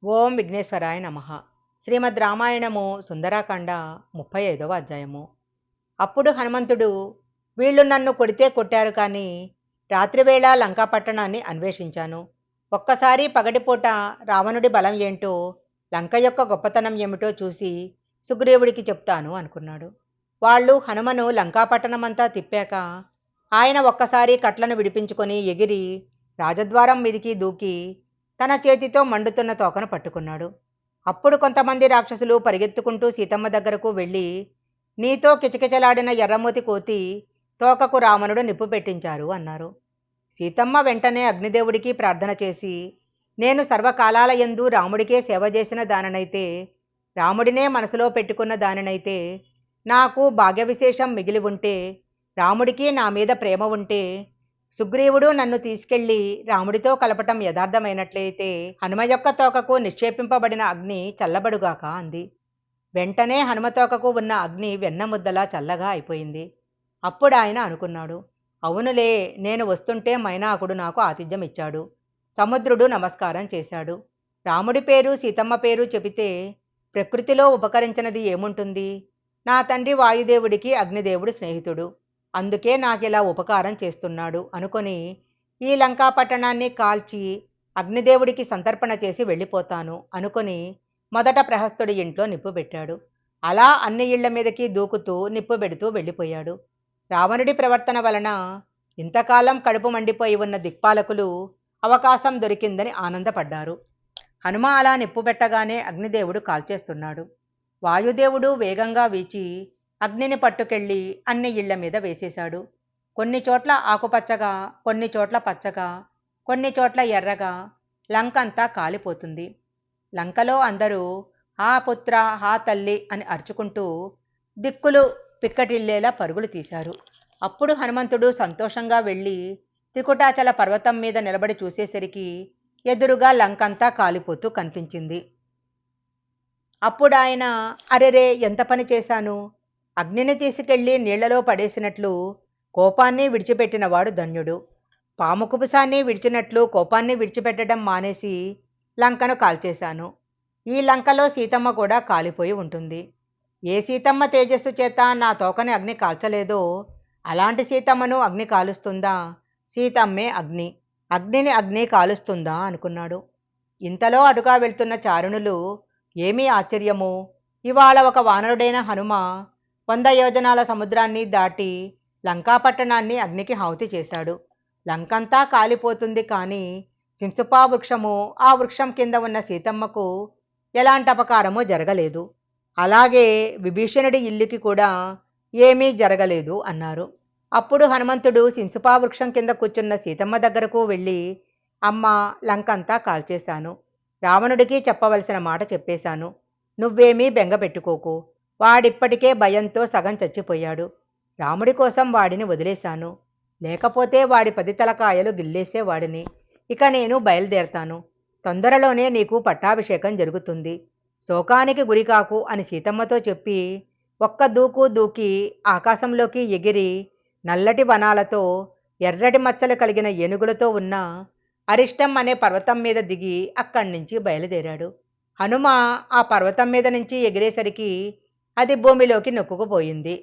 ఓం విఘ్నేశ్వరాయ నమః. శ్రీమద్ రామాయణము సుందరాకాండ 35వ అధ్యాయము. అప్పుడు హనుమంతుడు, వీళ్ళు నన్ను కొడితే కొట్టారు కానీ రాత్రివేళ లంకాపట్టణాన్ని అన్వేషించాను. ఒక్కసారి పగటిపూట రావణుడి బలం ఏంటో, లంక యొక్క గొప్పతనం ఏమిటో చూసి సుగ్రీవుడికి చెప్తాను అనుకున్నాడు. వాళ్ళు హనుమను లంకాపట్టణమంతా తిప్పాక ఆయన ఒక్కసారి కట్లను విడిపించుకొని ఎగిరి రాజద్వారం మీదికి దూకి తన చేతితో మండుతున్న తోకను పట్టుకున్నాడు. అప్పుడు కొంతమంది రాక్షసులు పరిగెత్తుకుంటూ సీతమ్మ దగ్గరకు వెళ్ళి, నీతో కిచకిచలాడిన ఎర్రమోతి కోతి తోకకు రావణుడు నిప్పు పెట్టించారు అన్నారు. సీతమ్మ వెంటనే అగ్నిదేవుడికి ప్రార్థన చేసి, నేను సర్వకాలాల యందు రాముడికే సేవ చేసిన దానినైతే, రాముడినే మనసులో పెట్టుకున్న దానినైతే, నాకు భాగ్య విశేషం మిగిలి ఉంటే, రాముడికి నా మీద ప్రేమ ఉంటే, సుగ్రీవుడు నన్ను తీసుకెళ్లి రాముడితో కలపటం యథార్థమైనట్లయితే హనుమ యొక్క తోకకు నిక్షేపింపబడిన అగ్ని చల్లబడుగాక అంది. వెంటనే హనుమ తోకకు ఉన్న అగ్ని వెన్నముద్దలా చల్లగా అయిపోయింది. అప్పుడు ఆయన అనుకున్నాడు, అవునులే, నేను వస్తుంటే మైనాకుడు నాకు ఆతిథ్యం ఇచ్చాడు. సముద్రుడు నమస్కారం చేశాడు. రాముడి పేరు సీతమ్మ పేరు చెబితే ప్రకృతిలో ఉపకరించినది ఏముంటుంది? నా తండ్రి వాయుదేవుడికి అగ్నిదేవుడు స్నేహితుడు, అందుకే నాకిలా ఉపకారం చేస్తున్నాడు అనుకొని ఈ లంకా పట్టణాన్ని కాల్చి అగ్నిదేవుడికి సంతర్పణ చేసి వెళ్ళిపోతాను అనుకొని మొదట ప్రహస్తుడి ఇంట్లో నిప్పు పెట్టాడు. అలా అన్ని ఇళ్ల మీదకి దూకుతూ నిప్పు పెడుతూ వెళ్ళిపోయాడు. రావణుడి ప్రవర్తన వలన ఇంతకాలం కడుపు మండిపోయి ఉన్న దిక్పాలకులు అవకాశం దొరికిందని ఆనందపడ్డారు. హనుమ అలా నిప్పు పెట్టగానే అగ్నిదేవుడు కాల్చేస్తున్నాడు. వాయుదేవుడు వేగంగా వీచి అగ్నిని పట్టుకెళ్ళి అన్ని ఇళ్ల మీద వేసేశాడు. కొన్ని చోట్ల ఆకుపచ్చగా, కొన్ని చోట్ల పచ్చగా, కొన్ని చోట్ల ఎర్రగా లంకంతా కాలిపోతుంది. లంకలో అందరూ హా పుత్ర, హా తల్లి అని అరుచుకుంటూ దిక్కులు పిక్కటిల్లేలా పరుగులు తీశారు. అప్పుడు హనుమంతుడు సంతోషంగా వెళ్ళి త్రికుటాచల పర్వతం మీద నిలబడి చూసేసరికి ఎదురుగా లంకంతా కాలిపోతూ కనిపించింది. అప్పుడు ఆయన, అరెరే, ఎంత పని చేశాను! అగ్నిని తీసుకెళ్లి నీళ్లలో పడేసినట్లు కోపాన్ని విడిచిపెట్టినవాడు ధన్యుడు. పాము కుబుసాన్ని విడిచినట్లు కోపాన్ని విడిచిపెట్టడం మానేసి లంకను కాల్చేశాను. ఈ లంకలో సీతమ్మ కూడా కాలిపోయి ఉంటుంది. ఏ సీతమ్మ తేజస్సు చేత నా తోకని అగ్ని కాల్చలేదో అలాంటి సీతమ్మను అగ్ని కాలుస్తుందా? సీతమ్మే అగ్ని, అగ్నిని అగ్ని కాలుస్తుందా అనుకున్నాడు. ఇంతలో అటుగా వెళ్తున్న చారుణులు, ఏమీ ఆశ్చర్యము, ఇవాళ ఒక వానరుడైన హనుమ 100 యోజనాల సముద్రాన్ని దాటి లంకాపట్టణాన్ని అగ్నికి హావుతి చేశాడు. లంకంతా కాలిపోతుంది కానీ సింసుపా వృక్షము, ఆ వృక్షం కింద ఉన్న సీతమ్మకు ఎలాంటి అపకారము జరగలేదు. అలాగే విభీషణుడి ఇల్లుకి కూడా ఏమీ జరగలేదు అన్నారు. అప్పుడు హనుమంతుడు సింసుపా వృక్షం కింద కూర్చున్న సీతమ్మ దగ్గరకు వెళ్ళి, అమ్మ, లంకంతా కాల్చేశాను. రావణుడికి చెప్పవలసిన మాట చెప్పేశాను. నువ్వేమీ బెంగ పెట్టుకోకు. వాడిప్పటికే భయంతో సగం చచ్చిపోయాడు. రాముడి కోసం వాడిని వదిలేశాను. లేకపోతే వాడి 10 తలకాయలు గిల్లేసేవాడిని. ఇక నేను బయలుదేరతాను. తొందరలోనే నీకు పట్టాభిషేకం జరుగుతుంది. శోకానికి గురికాకు అని సీతమ్మతో చెప్పి ఒక్క దూకు దూకి ఆకాశంలోకి ఎగిరి నల్లటి వనాలతో ఎర్రటి మచ్చలు కలిగిన ఏనుగులతో ఉన్న అరిష్టం అనే పర్వతం మీద దిగి అక్కడి నుంచి బయలుదేరాడు. హనుమ ఆ పర్వతం మీద నుంచి ఎగిరేసరికి అది భూమిలోకి నొక్కుకుపోయింది.